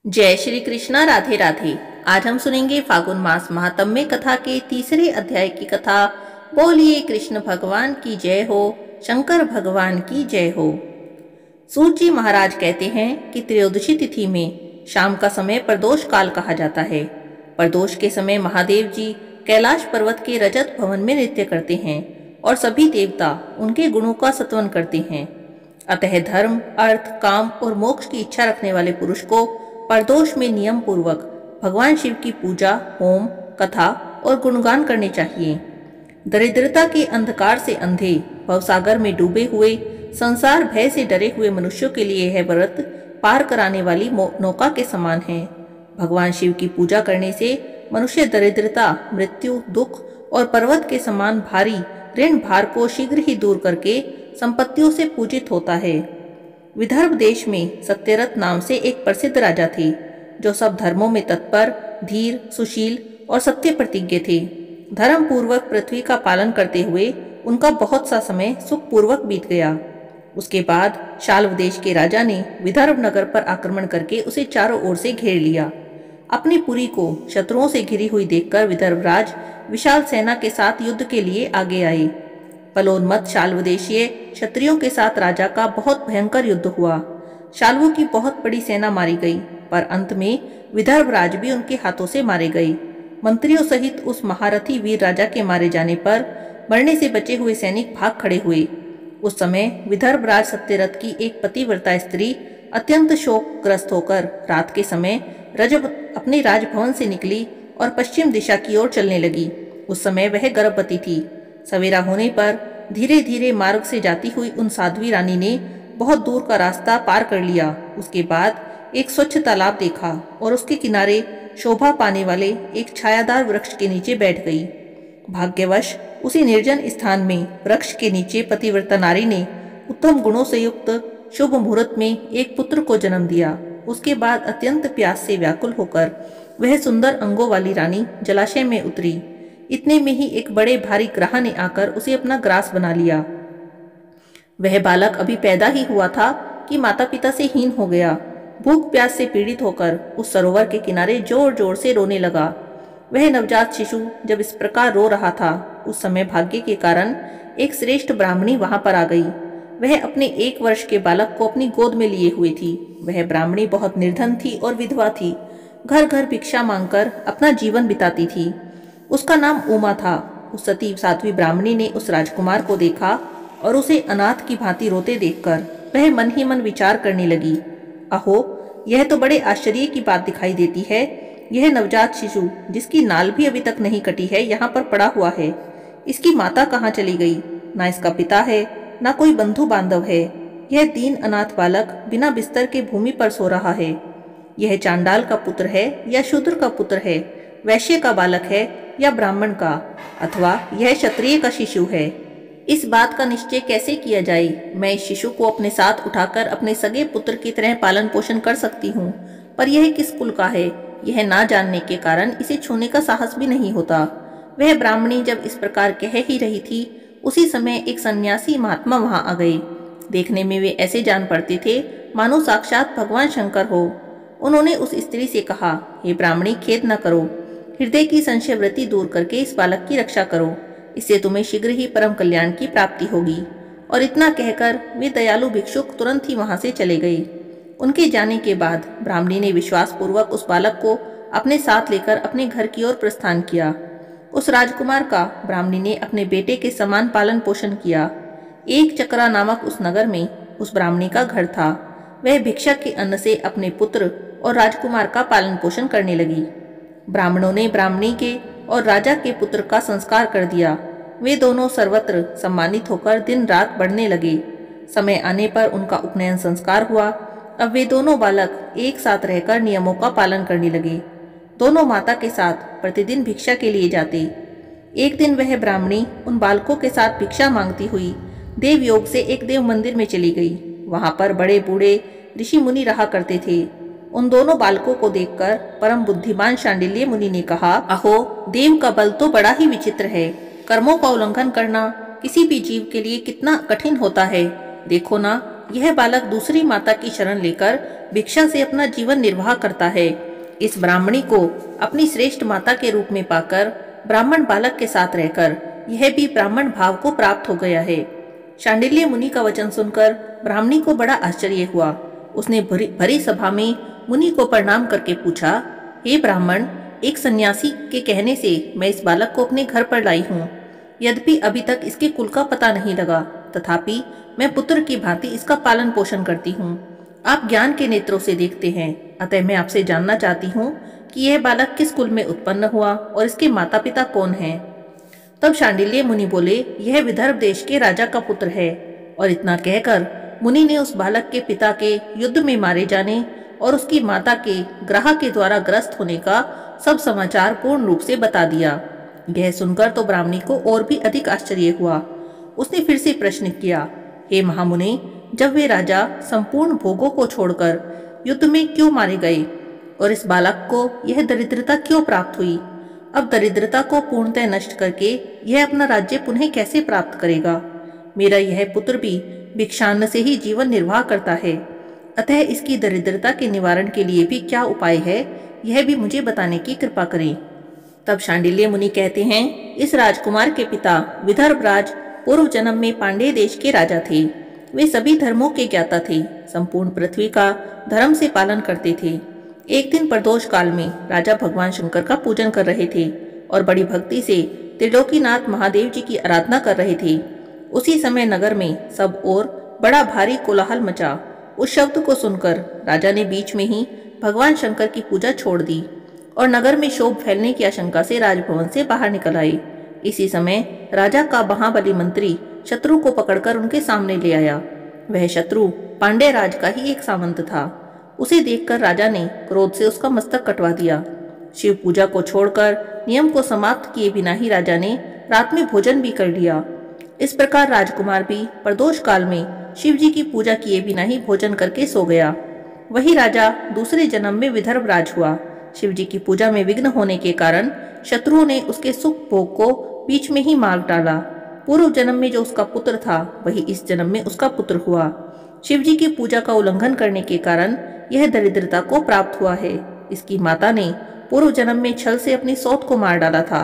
जय श्री कृष्णा। राधे राधे। आज हम सुनेंगे फागुन मास महात्म्य कथा के तीसरे अध्याय की कथा। बोलिए कृष्ण भगवान की जय हो, शंकर भगवान की जय हो। सूत जी महाराज कहते हैं कि त्रयोदशी तिथि में शाम का समय प्रदोष काल कहा जाता है। प्रदोष के समय महादेव जी कैलाश पर्वत के रजत भवन में नृत्य करते हैं और सभी देवता उनके गुणों का स्तवन करते हैं। अतः धर्म, अर्थ, काम और मोक्ष की इच्छा रखने वाले पुरुष को प्रदोष में नियम पूर्वक भगवान शिव की पूजा, होम, कथा और गुणगान करने चाहिए। दरिद्रता के अंधकार से अंधे, भवसागर में डूबे हुए, संसार भय से डरे हुए मनुष्यों के लिए यह व्रत पार कराने वाली नौका के समान है। भगवान शिव की पूजा करने से मनुष्य दरिद्रता, मृत्यु, दुख और पर्वत के समान भारी ऋण भार को शीघ्र ही दूर करके संपत्तियों से पूजित होता है। विदर्भ देश में सत्यरथ नाम से एक प्रसिद्ध राजा थे, जो सब धर्मों में तत्पर, धीर, सुशील और सत्य प्रतिज्ञ थे। धर्म पूर्वक पृथ्वी का पालन करते हुए उनका बहुत सा समय सुखपूर्वक बीत गया। उसके बाद शाल्व देश के राजा ने विदर्भ नगर पर आक्रमण करके उसे चारों ओर से घेर लिया। अपनी पुरी को शत्रुओं से घिरी हुई देखकर विदर्भराज विशाल सेना के साथ युद्ध के लिए आगे आए। पलोन्मत्त शाल्वदेशीय क्षत्रियों के साथ राजा का बहुत भयंकर युद्ध हुआ। शाल्वों की बहुत बड़ी सेना मारी गई, पर अंत में विदर्भराज भी उनके हाथों से मारे गए। मंत्रियों सहित उस महारथी वीर राजा के मारे जाने पर मरने से बचे हुए सैनिक भाग खड़े हुए। उस समय विदर्भराज सत्यरथ की एक पतिव्रता स्त्री अत्यंत शोकग्रस्त होकर रात के समय रजब अपने राजभवन से निकली और पश्चिम दिशा की ओर चलने लगी। उस समय वह गर्भवती थी। सवेरा होने पर धीरे धीरे मार्ग से जाती हुई उन साध्वी रानी ने बहुत दूर का रास्ता पार कर लिया। उसके बाद एक स्वच्छ तालाब देखा और उसके किनारे शोभा पाने वाले एक छायादार वृक्ष के नीचे बैठ गई। भाग्यवश उसी निर्जन स्थान में वृक्ष के नीचे पतिव्रता नारी ने उत्तम गुणों से युक्त शुभ मुहूर्त में एक पुत्र को जन्म दिया। उसके बाद अत्यंत प्यास से व्याकुल होकर वह सुंदर अंगों वाली रानी जलाशय में उतरी। इतने में ही एक बड़े भारी ग्राह ने आकर उसे अपना ग्रास बना लिया। वह बालक अभी पैदा ही हुआ था कि माता पिता से हीन हो गया। भूख प्यास से पीड़ित होकर उस सरोवर के किनारे जोर जोर से रोने लगा। वह नवजात शिशु जब इस प्रकार रो रहा था, उस समय भाग्य के कारण एक श्रेष्ठ ब्राह्मणी वहां पर आ गई। वह अपने 1 वर्ष के बालक को अपनी गोद में लिए हुई थी। वह ब्राह्मणी बहुत निर्धन थी और विधवा थी। घर घर भिक्षा मांगकर अपना जीवन बिताती थी। उसका नाम उमा था। उस सती साध्वी ब्राह्मणी ने उस राजकुमार को देखा और उसे अनाथ की भांति रोते देखकर वह मन ही मन विचार करने लगी, अहो, यह तो बड़े आश्चर्य की बात दिखाई देती है। यह नवजात शिशु जिसकी नाल भी अभी तक नहीं कटी है, यहाँ पर पड़ा हुआ है। इसकी माता कहाँ चली गई? ना इसका पिता है, ना कोई बंधु बांधव है। यह दीन अनाथ बालक बिना बिस्तर के भूमि पर सो रहा है। यह चांडाल का पुत्र है या शूद्र का पुत्र है, वैश्य का बालक है या ब्राह्मण का, अथवा यह क्षत्रिय का शिशु है। इस बात का निश्चय कैसे किया जाए? मैं इस शिशु को अपने साथ उठाकर अपने सगे पुत्र की तरह पालन पोषण कर सकती हूँ, पर यह किस कुल का है, यह ना जानने के कारण इसे छूने का साहस भी नहीं होता। वह ब्राह्मणी जब इस प्रकार कह ही रही थी, उसी समय एक सन्यासी महात्मा वहां आ गए। देखने में वे ऐसे जान पड़ते थे मानो साक्षात भगवान शंकर हो। उन्होंने उस स्त्री से कहा, हे ब्राह्मणी, खेद न करो, हृदय की संशय वृत्ति दूर करके इस बालक की रक्षा करो। इससे तुम्हें शीघ्र ही परम कल्याण की प्राप्ति होगी। और इतना कहकर वे दयालु भिक्षुक तुरंत ही वहां से चले गए। उनके जाने के बाद ब्राह्मणी ने विश्वास पूर्वक उस बालक को अपने साथ लेकर अपने घर की ओर प्रस्थान किया। उस राजकुमार का ब्राह्मणी ने अपने बेटे के समान पालन पोषण किया। एक चक्रा नामक उस नगर में उस ब्राह्मणी का घर था। वह भिक्षा के अन्न से अपने पुत्र और राजकुमार का पालन पोषण करने लगी। ब्राह्मणों ने ब्राह्मणी के और राजा के पुत्र का संस्कार कर दिया। वे दोनों सर्वत्र सम्मानित होकर दिन रात बढ़ने लगे। समय आने पर उनका उपनयन संस्कार हुआ। अब वे दोनों बालक एक साथ रहकर नियमों का पालन करने लगे। दोनों माता के साथ प्रतिदिन भिक्षा के लिए जाते। एक दिन वह ब्राह्मणी उन बालकों के साथ भिक्षा मांगती हुई देव योग से एक देव मंदिर में चली गई। वहां पर बड़े बूढ़े ऋषि मुनि रहा करते थे। उन दोनों बालकों को देखकर परम बुद्धिमान शांडिल्य मुनि ने कहा, अहो, देव का बल तो बड़ा ही विचित्र है। कर्मों का उल्लंघन करना किसी भी जीव के लिए कितना कठिन होता है। देखो ना, यह बालक दूसरी माता की शरण लेकर भिक्षा से अपना जीवन निर्वाह करता है। इस ब्राह्मणी को अपनी श्रेष्ठ माता के रूप में पाकर ब्राह्मण बालक के साथ रहकर यह भी ब्राह्मण भाव को प्राप्त हो गया है। शांडिल्य मुनि का वचन सुनकर ब्राह्मणी को बड़ा आश्चर्य हुआ। उसने भरी सभा में मुनि को प्रणाम करके पूछा, हे ब्राह्मण, एक सन्यासी के कहने से मैं इस बालक को अपने घर पर लाई हूँ। यद्यपि अभी तक इसके कुल का पता नहीं लगा, तथापि मैं पुत्र की भांति इसका पालन पोषण करती हूँ। आप ज्ञान के नेत्रों से देखते हैं, अतः मैं आपसे जानना चाहती हूँ कि यह बालक किस कुल में उत्पन्न हुआ और इसके माता पिता कौन हैं। तब शांडिल्य मुनि बोले, यह विदर्भ देश के राजा का पुत्र है। और इतना कहकर मुनि ने उस बालक के पिता के युद्ध में मारे जाने और उसकी माता के ग्रह के द्वारा ग्रस्त होने का सब समाचार पूर्ण रूप से बता दिया। यह सुनकर तो ब्राह्मणी को और भी अधिक आश्चर्य हुआ। उसने फिर से प्रश्न किया, हे महामुनि, जब वे राजा संपूर्ण भोगों को छोड़कर युद्ध में क्यों मारे गए और इस बालक को यह दरिद्रता क्यों प्राप्त हुई? अब दरिद्रता को पूर्णतः नष्ट करके यह अपना राज्य पुनः कैसे प्राप्त करेगा? मेरा यह पुत्र भी भिक्षान्न से ही जीवन निर्वाह करता है, अतः इसकी दरिद्रता के निवारण के लिए भी क्या उपाय है, यह भी मुझे बताने की कृपा करें। तब शांडिल्य मुनि कहते हैं, इस राजकुमार के पिता विदर्भराज पूर्व जन्म में पांड्य देश के राजा थे। वे सभी धर्मों के ज्ञाता थे, संपूर्ण पृथ्वी का धर्म से पालन करते थे। एक दिन प्रदोष काल में राजा भगवान शंकर का पूजन कर रहे थे और बड़ी भक्ति से त्रिलोकीनाथ महादेव जी की आराधना कर रहे थे। उसी समय नगर में सब ओर बड़ा भारी कोलाहल मचा। उस शब्द को सुनकर राजा ने बीच में ही भगवान शंकर की पूजा छोड़ दी और नगर में शोभ फैलने की आशंका से राजभवन से बाहर निकल आए। इसी समय राजा का महाबली मंत्री शत्रु को पकड़कर उनके सामने ले आया। वह शत्रु पांड्य राज का ही एक सामंत था। उसे देखकर राजा ने क्रोध से उसका मस्तक कटवा दिया। शिव पूजा को छोड़कर नियम को समाप्त किए बिना ही राजा ने रात में भोजन भी कर लिया। इस प्रकार राजकुमार भी प्रदोष काल में शिव जी की पूजा किए बिना ही भोजन करके सो गया। वही राजा दूसरे जन्म में विदर्भ राज हुआ। शिव जी की पूजा में विघ्न होने के कारण शत्रुओं ने उसके सुख भोग को बीच में ही मार डाला। पूर्व जन्म में जो उसका पुत्र था वही इस जन्म में उसका पुत्र हुआ। शिव जी की पूजा का उल्लंघन करने के कारण यह दरिद्रता को प्राप्त हुआ है। इसकी माता ने पूर्व जन्म में छल से अपनी सौत को मार डाला था।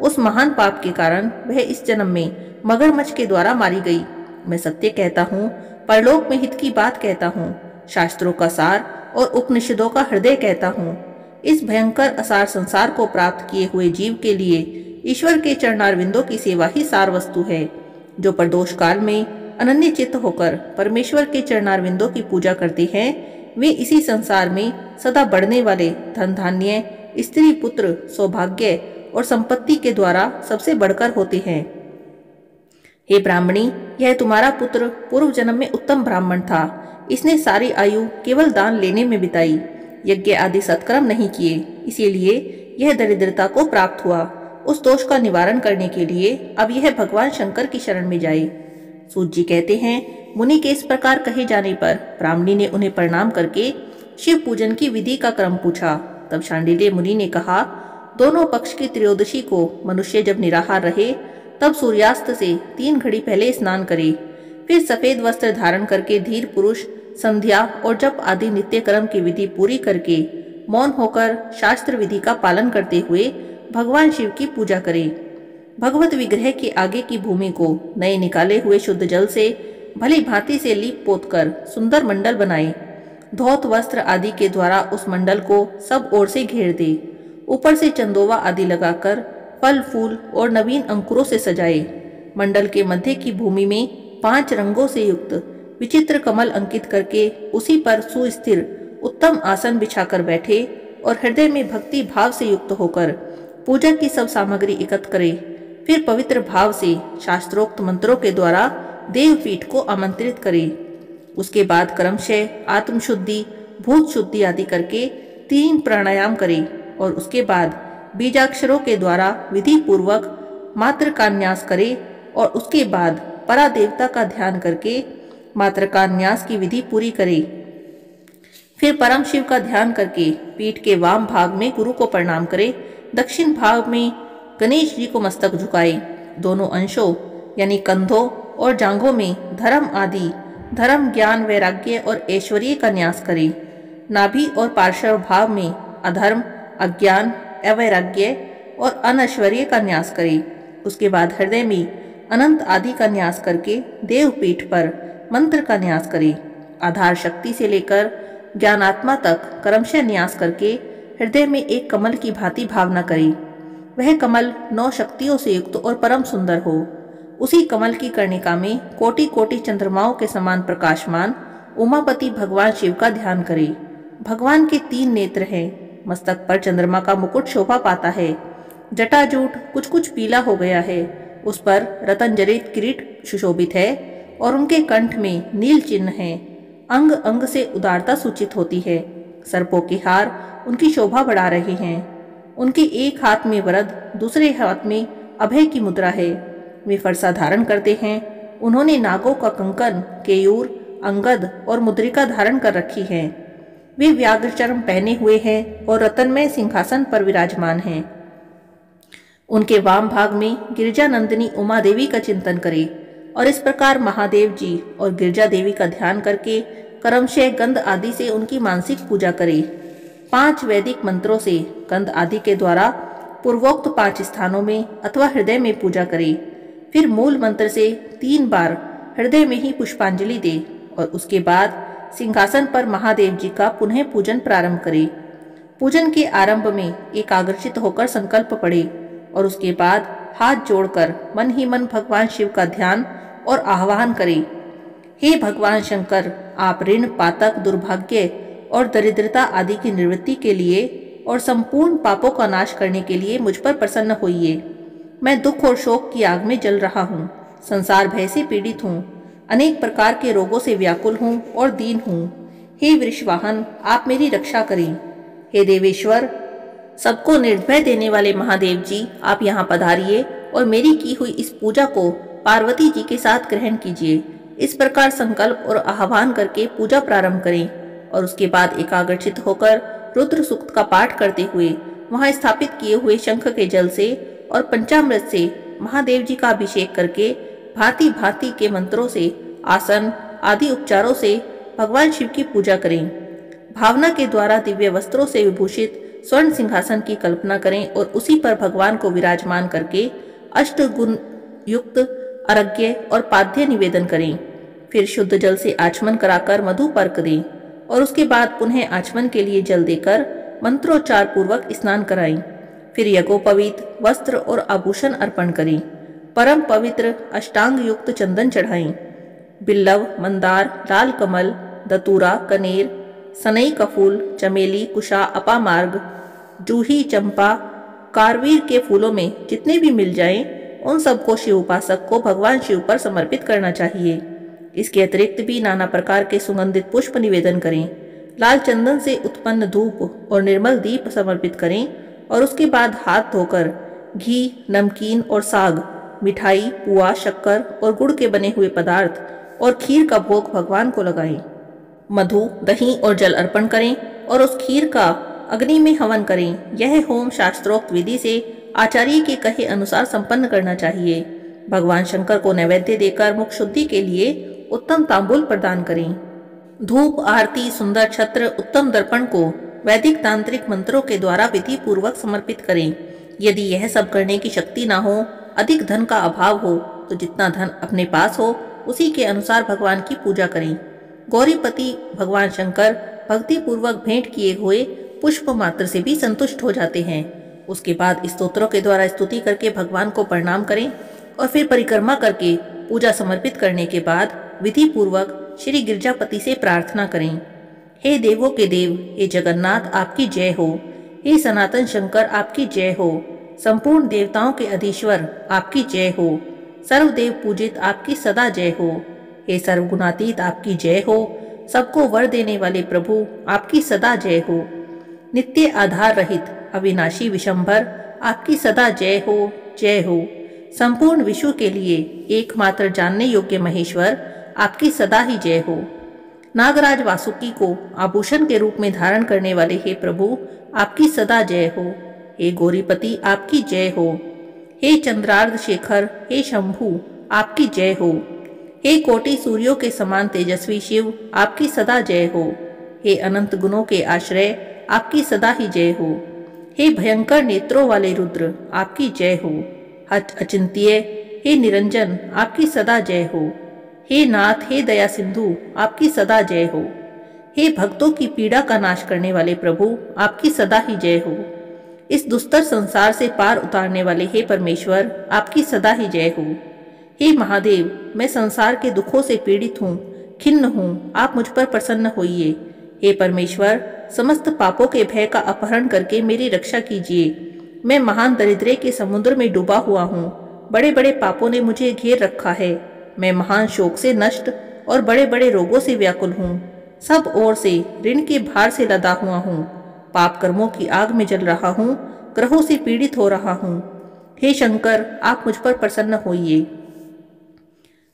उस महान पाप के कारण वह इस जन्म में मगरमच्छ के द्वारा मारी गई। मैं सत्य कहता हूँ, परलोक में हित की बात कहता हूँ, शास्त्रों का सार और उपनिषदों का हृदय कहता हूँ। इस भयंकर असार संसार को प्राप्त किए हुए जीव के लिए ईश्वर के चरणारविंदों की सेवा ही सार वस्तु है। जो प्रदोष काल में अनन्य चित्त होकर परमेश्वर के चरणारविंदों की पूजा करते हैं, वे इसी संसार में सदा बढ़ने वाले धन धान्य, स्त्री पुत्र, सौभाग्य और संपत्ति के द्वारा सबसे बढ़कर होते हैं। हे ब्राह्मणी, यह तुम्हारा पुत्र पूर्व जन्म में उत्तम ब्राह्मण था। इसने सारी आयु केवल दान लेने में बिताई, यज्ञ आदि सत्कर्म नहीं किए, इसीलिए यह दरिद्रता को प्राप्त हुआ। उस दोष का निवारण करने के लिए अब यह भगवान शंकर की शरण में जाए। सूत जी कहते हैं, मुनि के इस प्रकार कहे जाने पर ब्राह्मणी ने उन्हें प्रणाम करके शिव पूजन की विधि का क्रम पूछा। तब शांडिल्य मुनि ने कहा, दोनों पक्ष की त्रयोदशी को मनुष्य जब निराहार रहे तब सूर्यास्त से 3 घड़ी पहले स्नान करे, फिर सफेद वस्त्र धारण करके धीर पुरुष संध्या और जप आदि नित्य कर्म की विधि पूरी करके मौन होकर शास्त्र विधि का पालन करते हुए भगवान शिव की पूजा करे। भगवत विग्रह के आगे की भूमि को नए निकाले हुए शुद्ध जल से भली भांति से लीप पोत कर सुंदर मंडल बनाए। धौत वस्त्र आदि के द्वारा उस मंडल को सब ओर से घेर दे। ऊपर से चंदोवा आदि लगाकर फल फूल और नवीन अंकुरों से सजाए। मंडल के मध्य की भूमि में 5 रंगों से युक्त विचित्र कमल अंकित करके उसी पर सुस्थिर उत्तम आसन बिछाकर बैठे और हृदय में भक्ति भाव से युक्त होकर पूजा की सब सामग्री एकत्र करे। फिर पवित्र भाव से शास्त्रोक्त मंत्रों के द्वारा देवपीठ को आमंत्रित करे। उसके बाद क्रमशः आत्मशुद्धि, भूत शुद्धि आदि करके 3 प्राणायाम करे और उसके बाद बीजाक्षरों के द्वारा विधि पूर्वक मातृकान्यास करे और उसके बाद परा देवता का ध्यान करके मातृकान्यास की विधि पूरी करे। फिर परम शिव का ध्यान करके पीठ के वाम भाग में गुरु को प्रणाम करे। दक्षिण भाग में गणेश जी को मस्तक झुकाए। दोनों अंशों यानी कंधों और जांघों में धर्म आदि धर्म, ज्ञान, वैराग्य और ऐश्वर्य का न्यास करे। नाभि और पार्श्व भाव में अधर्म, अज्ञान, अवैराग्य और अनैश्वर्य का न्यास करे। उसके बाद हृदय में अनंत आदि का न्यास करके देवपीठ पर मंत्र का न्यास करे। आधार शक्ति से लेकर ज्ञानात्मा तक क्रमशः न्यास करके हृदय में एक कमल की भांति भावना करे। वह कमल 9 शक्तियों से युक्त और परम सुंदर हो। उसी कमल की कर्णिका में कोटि कोटि चंद्रमाओं के समान प्रकाशमान उमापति भगवान शिव का ध्यान करे। भगवान के 3 नेत्र हैं। मस्तक पर चंद्रमा का मुकुट शोभा पाता है। जटाजूट कुछ कुछ पीला हो गया है। उस पर रतन जड़ित किरीट सुशोभित है और उनके कंठ में नील चिन्ह है। अंग अंग से उदारता सूचित होती है। सर्पों के हार उनकी शोभा बढ़ा रहे हैं। उनके एक हाथ में वरद, दूसरे हाथ में अभय की मुद्रा है। वे फरसा धारण करते हैं। उन्होंने नागों का कंकन, केयूर, अंगद और मुद्रिका धारण कर रखी है। वे व्याघ्र चर्म पहने हुए हैं और रतनमय सिंहासन पर विराजमान हैं। उनके वाम भाग में गिरिजा नंदिनी उमा देवी का चिंतन करें और इस प्रकार महादेव जी और गिरिजा देवी का ध्यान करके क्रमशः गंध आदि से उनकी मानसिक पूजा करें। 5 वैदिक मंत्रों से गंध आदि के द्वारा पूर्वोक्त 5 स्थानों में अथवा हृदय में पूजा करें। फिर मूल मंत्र से 3 बार हृदय में ही पुष्पांजलि दे और उसके बाद सिंहासन पर महादेव जी का पुनः पूजन प्रारंभ करें। पूजन के आरंभ में एकाग्रचित होकर संकल्प पढ़े और उसके बाद हाथ जोड़कर मन ही मन भगवान शिव का ध्यान और आह्वान करें। हे भगवान शंकर, आप ऋण, पातक, दुर्भाग्य और दरिद्रता आदि की निवृत्ति के लिए और संपूर्ण पापों का नाश करने के लिए मुझ पर प्रसन्न होइए। मैं दुख और शोक की आग में जल रहा हूँ। संसार भय से पीड़ित हूँ। अनेक प्रकार के रोगों से व्याकुल हूँ और दीन हूँ। हे वृषवाहन, आप मेरी रक्षा करें। हे देवेश्वर, सबको निर्भय देने वाले महादेव जी, आप यहाँ पधारिए और मेरी की हुई इस पूजा को पार्वती जी के साथ ग्रहण कीजिए। इस प्रकार संकल्प और आह्वान करके पूजा प्रारंभ करें और उसके बाद एकाग्रचित होकर रुद्र सूक्त का पाठ करते हुए वहां स्थापित किए हुए शंख के जल से और पंचामृत से महादेव जी का अभिषेक करके भांति भांति के मंत्रों से, आसन आदि उपचारों से भगवान शिव की पूजा करें। भावना के द्वारा दिव्य वस्त्रों से विभूषित स्वर्ण सिंहासन की कल्पना करें और उसी पर भगवान को विराजमान करके अष्ट गुण युक्त अर्घ्य और पाद्य निवेदन करें। फिर शुद्ध जल से आचमन कराकर मधु पर्क दें और उसके बाद पुनः आचमन के लिए जल देकर मंत्रोच्चार पूर्वक स्नान कराएं। फिर यज्ञोपवीत वस्त्र और आभूषण अर्पण करें। परम पवित्र अष्टांग युक्त चंदन चढ़ाएं। बिल्लव, मंदार, लाल कमल, दतूरा, कनेर, सनई का फूल, चमेली, कुशा, अपामार्ग, जूही, चंपा, कारवीर के फूलों में जितने भी मिल जाएं, उन सबको शिव उपासक को भगवान शिव पर समर्पित करना चाहिए। इसके अतिरिक्त भी नाना प्रकार के सुगंधित पुष्प निवेदन करें। लाल चंदन से उत्पन्न धूप और निर्मल दीप समर्पित करें और उसके बाद हाथ धोकर घी, नमकीन और साग, मिठाई, पुआ, शक्कर और गुड़ के बने हुए पदार्थ और खीर का भोग भगवान को लगाएं। मधु, दही और जल अर्पण करें और उस खीर का अग्नि में हवन करें। यह होम शास्त्रोक्त विधि से आचार्य के कहे अनुसार संपन्न करना चाहिए। भगवान शंकर को नैवेद्य देकर मुख शुद्धि के लिए उत्तम तांबूल प्रदान करें। धूप, आरती, सुंदर छत्र, उत्तम दर्पण को वैदिक तांत्रिक मंत्रों के द्वारा विधि पूर्वक समर्पित करें। यदि यह सब करने की शक्ति ना हो, अधिक धन का अभाव हो, तो जितना धन अपने पास हो उसी के अनुसार भगवान की पूजा करें। गौरीपति भगवान शंकर भक्ति पूर्वक भेंट किए हुए पुष्प मात्र से भी संतुष्ट हो जाते हैं। उसके बाद स्तोत्रों के द्वारा स्तुति करके भगवान को प्रणाम करें और फिर परिक्रमा करके पूजा समर्पित करने के बाद विधि पूर्वक श्री गिरजापति से प्रार्थना करें। हे देवों के देव, हे जगन्नाथ, आपकी जय हो। हे सनातन शंकर, आपकी जय हो। संपूर्ण देवताओं के अधीश्वर, आपकी जय हो। सर्वदेव पूजित, आपकी सदा जय हो। हे सर्वगुणातीत, आपकी जय हो। सबको वर देने वाले प्रभु, आपकी सदा जय हो। नित्य आधार रहित अविनाशी विशंभर, आपकी सदा जय हो, जय हो। संपूर्ण विश्व के लिए एकमात्र जानने योग्य महेश्वर, आपकी सदा ही जय हो। नागराज वासुकी को आभूषण के रूप में धारण करने वाले हे प्रभु, आपकी सदा जय हो। हे गौरीपति, आपकी जय हो। हे चंद्रार्ध शेखर, हे शंभु, आपकी जय हो। हे कोटि सूर्यों के समान तेजस्वी शिव, आपकी सदा जय हो। हे अनंत गुणों के आश्रय, आपकी सदा ही जय हो। हे भयंकर नेत्रों वाले रुद्र, आपकी जय हो। हठ अचिंत्य, हे निरंजन, आपकी सदा जय हो। हे नाथ, हे दया सिंधु, आपकी सदा जय हो। हे भक्तों की पीड़ा का नाश करने वाले प्रभु, आपकी सदा ही जय हो। इस दुस्तर संसार से पार उतारने वाले हे परमेश्वर, आपकी सदा ही जय हो। हे महादेव, मैं संसार के दुखों से पीड़ित हूँ, खिन्न हूँ, आप मुझ पर प्रसन्न होइए। हे परमेश्वर, समस्त पापों के भय का अपहरण करके मेरी रक्षा कीजिए। मैं महान दरिद्रे के समुद्र में डूबा हुआ हूँ, बड़े बड़े पापों ने मुझे घेर रखा है। मैं महान शोक से नष्ट और बड़े बड़े रोगों से व्याकुल हूँ। सब ओर से ऋण के भार से लदा हुआ हूँ, पाप कर्मों की आग में जल रहा हूँ, ग्रहों से पीड़ित हो रहा हूँ। हे शंकर, आप मुझ पर प्रसन्न होइए।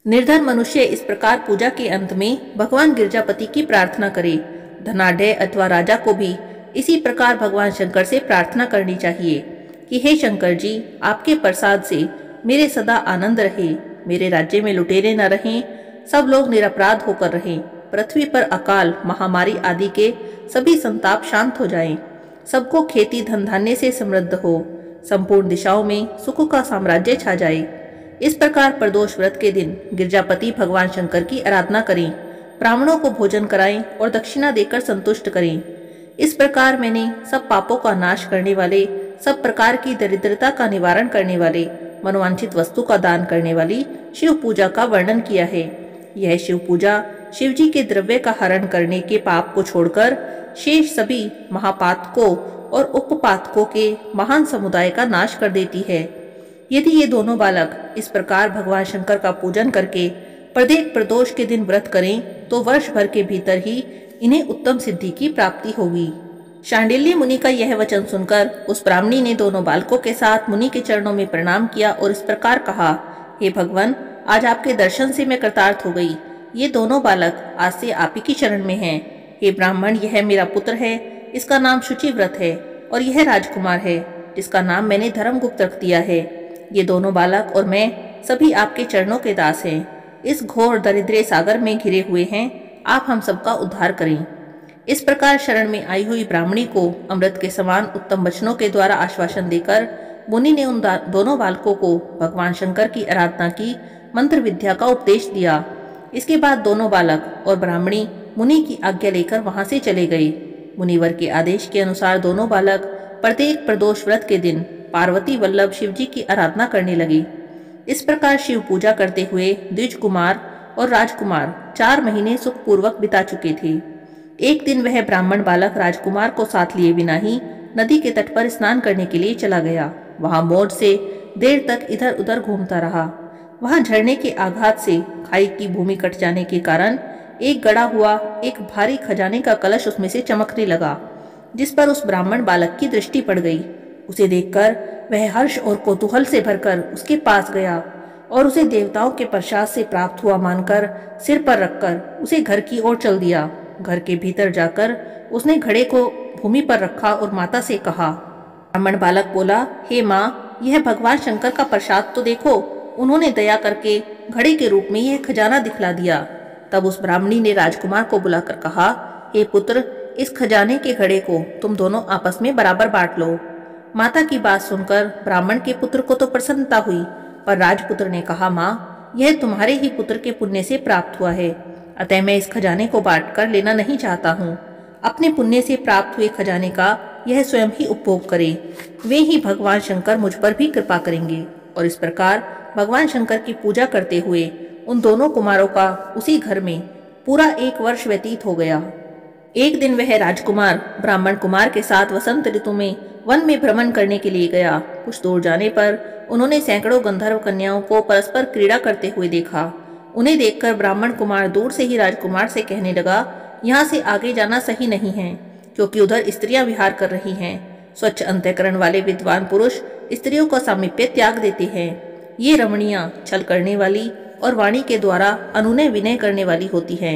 निर्धन मनुष्य इस प्रकार पूजा के अंत में भगवान गिरजापति की प्रार्थना करे। धनाढ्य अथवा राजा को भी इसी प्रकार भगवान शंकर से प्रार्थना करनी चाहिए कि हे शंकर जी, आपके प्रसाद से मेरे सदा आनंद रहे, मेरे राज्य में लुटेरे न रहें, सब लोग निरपराध होकर रहें, पृथ्वी पर अकाल महामारी आदि के सभी संताप शांत हो जाएं, सबको खेती धन धान्य से समृद्ध हो, संपूर्ण दिशाओं में सुख का साम्राज्य छा जाए। इस प्रकार प्रदोष व्रत के दिन गिरजापति भगवान शंकर की आराधना करें, ब्राह्मणों को भोजन कराएं और दक्षिणा देकर संतुष्ट करें। इस प्रकार मैंने सब पापों का नाश करने वाले, सब प्रकार की दरिद्रता का निवारण करने वाले, मनोवांछित वस्तु का दान करने वाली शिव पूजा का वर्णन किया है। यह शिव पूजा शिव जी के द्रव्य का हरण करने के पाप को छोड़कर शेष सभी महापातकों और उपपातकों के महान समुदाय का नाश कर देती है। यदि ये दोनों बालक इस प्रकार भगवान शंकर का पूजन करके प्रत्येक प्रदोष के दिन व्रत करें तो वर्ष भर के भीतर ही इन्हें उत्तम सिद्धि की प्राप्ति होगी। शांडिल्य मुनि का यह वचन सुनकर उस ब्राह्मणी ने दोनों बालकों के साथ मुनि के चरणों में प्रणाम किया और इस प्रकार कहा, हे भगवान, आज आपके दर्शन से मैं कृतार्थ हो गई। ये दोनों बालक आज से आप ही की शरण में हैं। हे ब्राह्मण, यह मेरा पुत्र है, इसका नाम शुचिव्रत है, और यह राजकुमार है जिसका नाम मैंने धर्मगुप्त रख दिया है। ये दोनों बालक और मैं सभी आपके चरणों के दास हैं। इस घोर दरिद्र सागर में घिरे हुए हैं, आप हम सबका उद्धार करें। इस प्रकार शरण में आई हुई ब्राह्मणी को अमृत के समान उत्तम वचनों के द्वारा आश्वासन देकर मुनि ने उन दोनों बालकों को भगवान शंकर की आराधना की मंत्र विद्या का उपदेश दिया। इसके बाद दोनों बालक और ब्राह्मणी मुनि की आज्ञा लेकर वहां से चले गए। मुनिवर के आदेश के अनुसार दोनों बालक प्रत्येक प्रदोष व्रत के दिन पार्वती वल्लभ शिव जी की आराधना करने लगे। इस प्रकार शिव पूजा करते हुए द्विज कुमार और राजकुमार 4 महीने सुखपूर्वक बिता चुके थे। एक दिन वह ब्राह्मण बालक राजकुमार को साथ लिए बिना ही नदी के तट पर स्नान करने के लिए चला गया। वहां मौज से देर तक इधर उधर घूमता रहा। वहां झरने के आघात से खाई की भूमि कट जाने के कारण एक गड़ा हुआ एक भारी खजाने का कलश उसमें से चमकने लगा, जिस पर उस ब्राह्मण बालक की दृष्टि पड़ गई। उसे देखकर वह हर्ष और कौतूहल से भरकर उसके पास गया और उसे देवताओं के प्रसाद से प्राप्त हुआ मानकर सिर पर रखकर उसे घर की ओर चल दिया। घर के भीतर जाकर उसने घड़े को भूमि पर रखा और माता से कहा। ब्राह्मण बालक बोला, हे माँ, यह भगवान शंकर का प्रसाद तो देखो। उन्होंने दया करके घड़े के रूप में यह खजाना दिखला दिया। तब उस ब्राह्मणी ने राजकुमार को बुलाकर कहा, हे पुत्र, इस खजाने के घड़े को तुम दोनों आपस में बराबर बांट लो। माता की बात सुनकर ब्राह्मण के पुत्र को तो प्रसन्नता हुई, पर राजपुत्र ने कहा, माँ, यह तुम्हारे ही पुत्र के पुण्य से प्राप्त हुआ है, अतः मैं इस खजाने को बांट कर लेना नहीं चाहता हूँ। अपने पुण्य से प्राप्त हुए खजाने का यह स्वयं ही उपभोग करे, वे ही भगवान शंकर मुझ पर भी कृपा करेंगे। और इस प्रकार भगवान शंकर की पूजा करते हुए उन दोनों कुमारों का उसी घर में पूरा 1 वर्ष व्यतीत हो गया। एक दिन वह राजकुमार ब्राह्मण कुमार के साथ वसंत ऋतु में वन में भ्रमण करने के लिए गया। कुछ दूर जाने पर उन्होंने सैकड़ों गंधर्व कन्याओं को परस्पर क्रीड़ा करते हुए देखा। उन्हें देखकर ब्राह्मण कुमार दूर से ही राजकुमार से कहने लगा, यहाँ से आगे जाना सही नहीं है, क्योंकि उधर स्त्रियां विहार कर रही हैं। स्वच्छ अंतःकरण वाले विद्वान पुरुष स्त्रियों का सामीप्य त्याग देते हैं। ये रमणियां छल करने वाली और वाणी के द्वारा अनुनय विनय करने वाली होती हैं।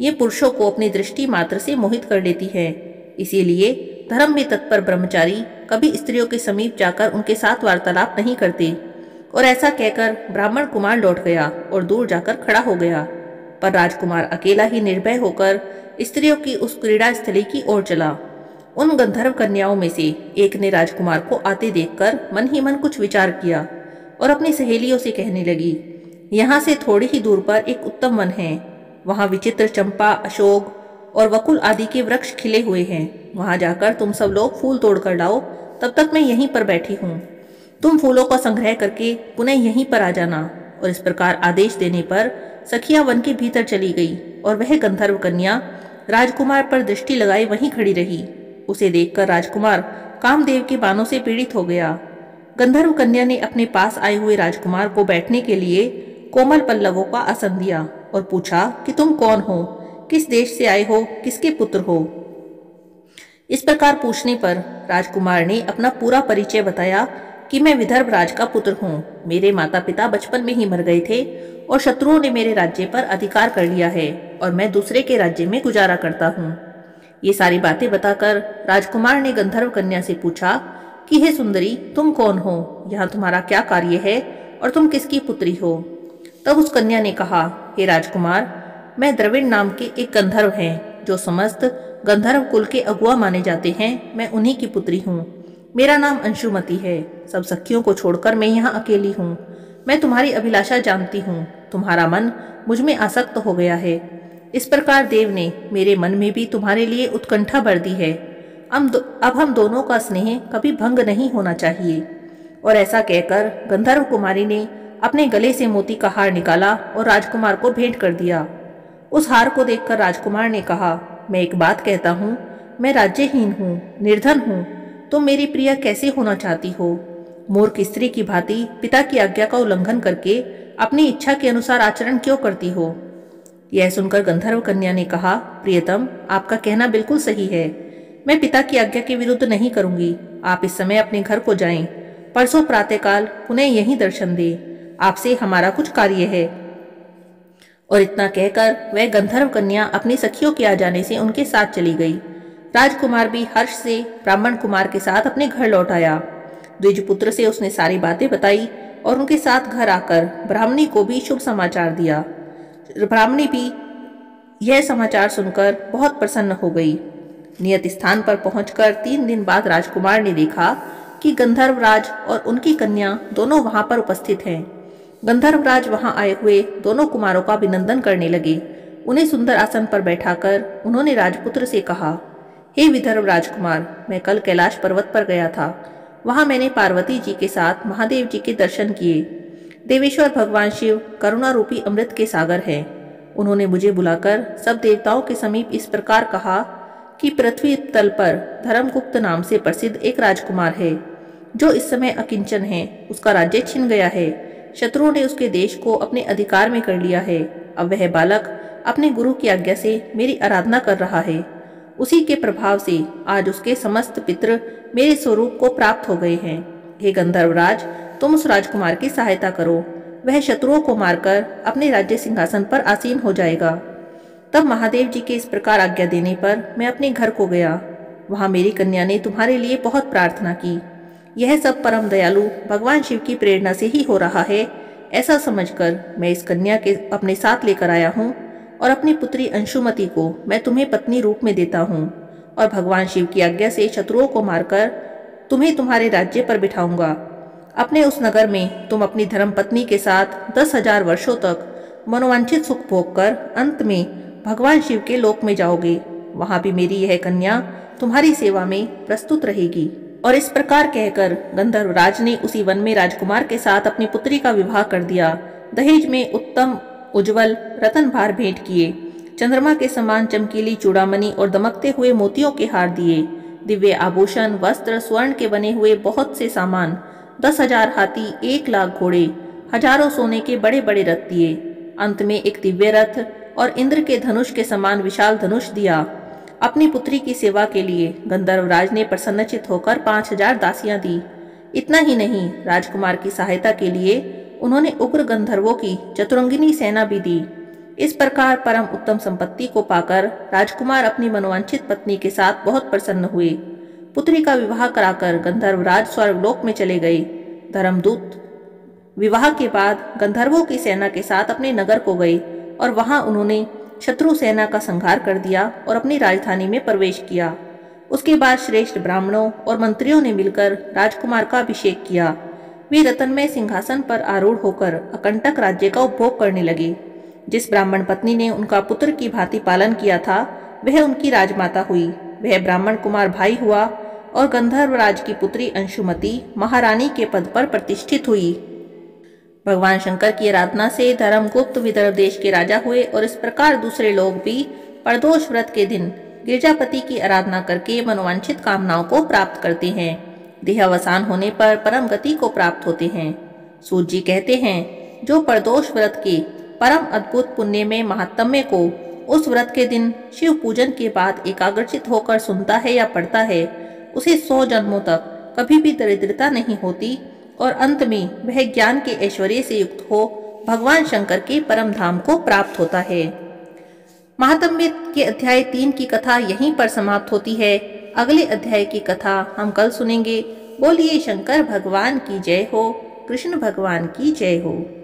ये पुरुषों को अपनी दृष्टि मात्र से मोहित कर लेती है। इसीलिए धर्म में तत्पर ब्रह्मचारी कभी स्त्रियों के समीप जाकर उनके साथ वार्तालाप नहीं करते। और ऐसा कहकर ब्राह्मण कुमार लौट गया और दूर जाकर खड़ा हो गया। पर राजकुमार अकेला ही निर्भय होकर स्त्रियों की उस क्रीड़ा स्थली की ओर चला। उन गंधर्व कन्याओं में से एक ने राजकुमार को आते देखकर मन ही मन कुछ विचार किया और अपनी सहेलियों से कहने लगी, यहाँ से थोड़ी ही दूर पर एक उत्तम वन है। वहाँ विचित्र चंपा, अशोक और वकुल आदि के वृक्ष खिले हुए हैं। वहाँ जाकर तुम सब लोग फूल तोड़ कर लाओ, तब तक मैं यहीं पर बैठी हूँ। तुम फूलों का संग्रह करके पुनः यहीं पर आ जाना। और इस प्रकार आदेश देने पर सखिया वन के भीतर चली गई और वह गंधर्व कन्या राजकुमार पर दृष्टि लगाए वहीं खड़ी रही। उसे देखकर राजकुमार कामदेव के बाणों से पीड़ित हो गया। गंधर्व कन्या ने अपने पास आए हुए राजकुमार को बैठने के लिए कोमल पल्लवों का आसन दिया और पूछा कि तुम कौन हो, किस देश से आए हो, किसके पुत्र हो। इस प्रकार पूछने पर राजकुमार ने अपना पूरा परिचय बताया कि मैं विदर्भ राज का पुत्र हूँ। मेरे माता पिता बचपन में ही मर गए थे और शत्रुओं ने मेरे राज्य पर अधिकार कर लिया है और मैं दूसरे के राज्य में गुजारा करता हूँ। ये सारी बातें बताकर राजकुमार ने गंधर्व कन्या से पूछा कि हे सुंदरी, तुम कौन हो, यहाँ तुम्हारा क्या कार्य है और तुम किसकी पुत्री हो। तब उस कन्या ने कहा, हे राजकुमार, मैं द्रविड़ नाम के एक गंधर्व हैं जो समस्त गंधर्व कुल के अगुआ माने जाते हैं। मैं उन्हीं की पुत्री हूँ। मेरा नाम अंशुमति है। सब सखियों को छोड़कर मैं यहाँ अकेली हूँ। मैं तुम्हारी अभिलाषा जानती हूँ। तुम्हारा मन मुझ में आसक्त हो गया है। इस प्रकार देव ने मेरे मन में भी तुम्हारे लिए उत्कंठा भर दी है। अब हम दोनों का स्नेह कभी भंग नहीं होना चाहिए। और ऐसा कहकर गंधर्व कुमारी ने अपने गले से मोती का हार निकाला और राजकुमार को भेंट कर दिया। उस हार को देखकर राजकुमार ने कहा, मैं एक बात कहता हूँ, मैं राज्यहीन हूँ, निर्धन हूँ। तुम मेरी प्रिय कैसे होना चाहती हो? मूर्ख स्त्री की भांति पिता की आज्ञा का उल्लंघन करके अपनी इच्छा के अनुसार आचरण क्यों करती हो? यह सुनकर गंधर्व कन्या ने कहा, प्रियतम, आपका कहना बिल्कुल सही है। मैं पिता की आज्ञा के विरुद्ध नहीं करूंगी। आप इस समय अपने घर को जाएं। परसों प्रातःकाल पुनः यहीं दर्शन दें। आपसे हमारा कुछ कार्य है। और इतना कहकर वह गंधर्व कन्या अपनी सखियों के आ जाने से उनके साथ चली गई। राजकुमार भी हर्ष से ब्राह्मण कुमार के साथ अपने घर लौट आया। द्विजपुत्र से उसने सारी बातें बताई और उनके साथ घर आकर ब्राह्मणी को भी शुभ समाचार दिया। ब्राह्मणी भी यह समाचार सुनकर बहुत प्रसन्न हो गई। नियत स्थान पर पहुंचकर 3 दिन बाद राजकुमार ने देखा कि गंधर्वराज और उनकी कन्या दोनों वहां पर उपस्थित हैं। गंधर्वराज वहां आए हुए दोनों कुमारों का अभिनंदन करने लगे। उन्हें सुंदर आसन पर बैठाकर उन्होंने राजपुत्र से कहा, हे विदर्भ राजकुमार, मैं कल कैलाश पर्वत पर गया था। वहां मैंने पार्वती जी के साथ महादेव जी के दर्शन किए। देवेश्वर भगवान शिव करुणा रूपी अमृत के सागर हैं। उन्होंने मुझे बुलाकर सब देवताओं के समीप इस प्रकार कहा कि पृथ्वी तल पर धर्मगुप्त नाम से प्रसिद्ध एक राजकुमार है जो इस समय अकिंचन है। उसका राज्य छिन गया है। शत्रुओं ने उसके देश को अपने अधिकार में कर लिया है। अब वह बालक अपने गुरु की आज्ञा से मेरी आराधना कर रहा है। उसी के प्रभाव से आज उसके समस्त पितृ मेरे स्वरूप को प्राप्त हो गए हैं। हे गंधर्वराज, तुम उस राजकुमार की सहायता करो। वह शत्रुओं को मारकर अपने राज्य सिंहासन पर आसीन हो जाएगा। तब महादेव जी के इस प्रकार आज्ञा देने पर मैं अपने घर को गया। वहां मेरी कन्या ने तुम्हारे लिए बहुत प्रार्थना की। यह सब परम दयालु भगवान शिव की प्रेरणा से ही हो रहा है। ऐसा समझकर मैं इस कन्या के अपने साथ लेकर आया हूँ और अपनी पुत्री अंशुमति को मैं तुम्हें पत्नी रूप में देता हूँ और भगवान शिव की आज्ञा से शत्रुओं को मारकर तुम्हें तुम्हारे राज्य पर बिठाऊंगा। अपने उस नगर में तुम अपनी धर्मपत्नी के साथ 10,000 वर्षों तक मनोवांछित सुख भोग कर अंत में भगवान शिव के लोक में जाओगे। वहां भी मेरी यह कन्या तुम्हारी सेवा में प्रस्तुत रहेगी। और इस प्रकार कहकर गंधर्वराज ने उसी वन में राजकुमार के साथ अपनी पुत्री का विवाह कर दिया। दहेज में उत्तम उज्जवल रतन भार भेंट किए। चंद्रमा के समान चमकीली चूड़ामणि और दमकते हुए मोतियों के हार दिए। दिव्य आभूषण, वस्त्र, स्वर्ण के बने हुए बहुत से सामान, 10,000 हाथी, 1 लाख घोड़े, हजारों सोने के बड़े बड़े रथ दिए। अंत में एक दिव्य रथ और इंद्र के धनुष के समान विशाल धनुष दिया। अपनी पुत्री की सेवा के लिए गंधर्वराज ने प्रसन्नचित होकर 5,000 दासियां दी। इतना ही नहीं, राजकुमार की सहायता के लिए उन्होंने उग्र गंधर्वों की चतुरंगिनी सेना भी दी। इस प्रकार परम उत्तम संपत्ति को पाकर राजकुमार अपनी मनोवांछित पत्नी के साथ बहुत प्रसन्न हुए। पुत्री का विवाह कराकर गंधर्वराज स्वर्गलोक में चले गए। धर्मदूत विवाह के बाद गंधर्वों की सेना के साथ अपने नगर को गए और वहां उन्होंने शत्रु सेना का संहार कर दिया और अपनी राजधानी में प्रवेश किया। उसके बाद श्रेष्ठ ब्राह्मणों और मंत्रियों ने मिलकर राजकुमार का अभिषेक किया। वे रतनमय सिंहासन पर आरूढ़ होकर अकंटक राज्य का उपभोग करने लगे। जिस ब्राह्मण पत्नी ने उनका पुत्र की भांति पालन किया था वह उनकी राजमाता हुई। वह ब्राह्मण कुमार भाई हुआ और गंधर्वराज की पुत्री अंशुमति महारानी के पद पर प्रतिष्ठित हुई। भगवान शंकर की आराधना से धर्मगुप्त विदर्भ देश के राजा हुए और इस प्रकार दूसरे लोग भी प्रदोष व्रत के दिन गिरजापति की आराधना करके मनोवांछित कामनाओं को प्राप्त करते हैं। देहावसान होने पर परम गति को प्राप्त होते हैं। सूत जी कहते हैं, जो प्रदोष व्रत के परम अद्भुत पुण्य में महात्म्य को उस व्रत के दिन शिव पूजन के बाद एकाग्रचित होकर सुनता है या पढ़ता है, उसे 100 जन्मों तक कभी भी दरिद्रता नहीं होती और अंत में वह ज्ञान के ऐश्वर्य से युक्त हो भगवान शंकर के परम धाम को प्राप्त होता है। महात्म्य के अध्याय 3 की कथा यहीं पर समाप्त होती है। अगले अध्याय की कथा हम कल सुनेंगे। बोलिए शंकर भगवान की जय हो, कृष्ण भगवान की जय हो।